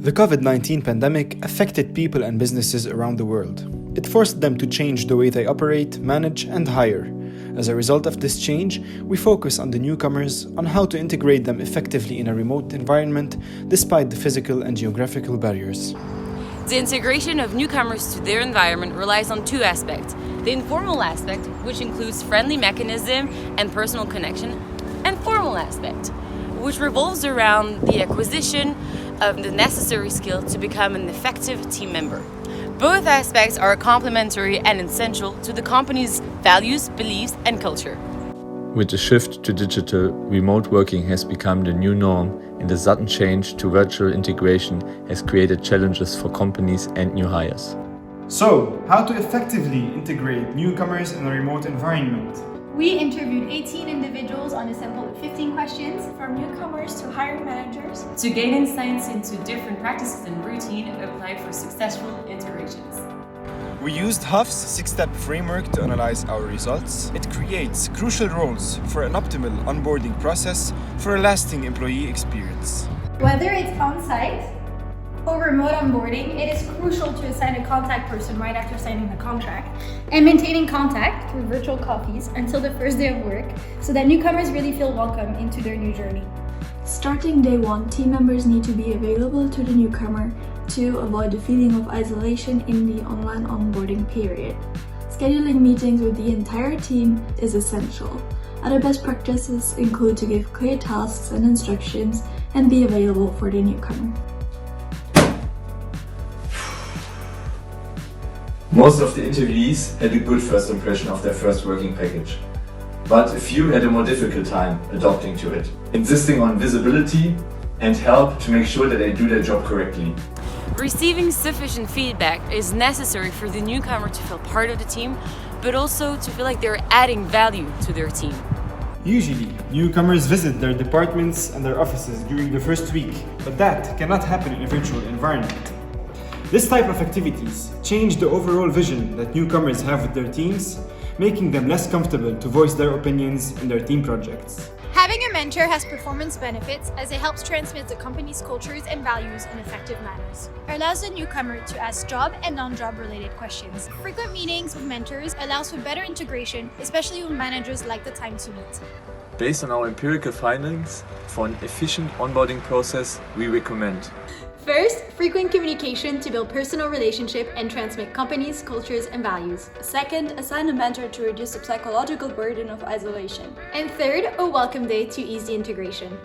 The COVID-19 pandemic affected people and businesses around the world. It forced them to change the way they operate, manage, and hire. As a result of this change, we focus on the newcomers, on how to integrate them effectively in a remote environment despite the physical and geographical barriers. The integration of newcomers to their environment relies on two aspects. The informal aspect, which includes friendly mechanism and personal connection, and formal aspect, which revolves around the acquisition of the necessary skill to become an effective team member. Both aspects are complementary and essential to the company's values, beliefs, and culture. With the shift to digital, remote working has become the new norm, and the sudden change to virtual integration has created challenges for companies and new hires. So, how to effectively integrate newcomers in a remote environment? We interviewed 18 individuals on a sample of 15 questions, from newcomers to hiring managers, To gain insights into different practices and routine applied for successful integrations. We used Huff's 6-step framework to analyze our results. It creates crucial roles for an optimal onboarding process for a lasting employee experience. Whether it's on-site or remote onboarding, it is crucial to assign a contact person right after signing the contract and maintaining contact through virtual coffees until the first day of work so that newcomers really feel welcome into their new journey. Starting day one, team members need to be available to the newcomer to avoid the feeling of isolation in the online onboarding period. Scheduling meetings with the entire team is essential. Other best practices include to give clear tasks and instructions and be available for the newcomer. Most of the interviewees had a good first impression of their first working package, but a few had a more difficult time adapting to it, insisting on visibility and help to make sure that they do their job correctly. Receiving sufficient feedback is necessary for the newcomer to feel part of the team, but also to feel like they're adding value to their team. Usually, newcomers visit their departments and their offices during the first week, but that cannot happen in a virtual environment. This type of activities change the overall vision that newcomers have with their teams, making them less comfortable to voice their opinions in their team projects. Having a mentor has performance benefits as it helps transmit the company's cultures and values in effective manners. It allows the newcomer to ask job and non-job related questions. Frequent meetings with mentors allows for better integration, especially when managers like the time to meet. Based on our empirical findings, for an efficient onboarding process, we recommend First, frequent communication to build personal relationship and transmit companies, cultures, and values. Second, assign a mentor to reduce the psychological burden of isolation. And third, a welcome day to ease the integration.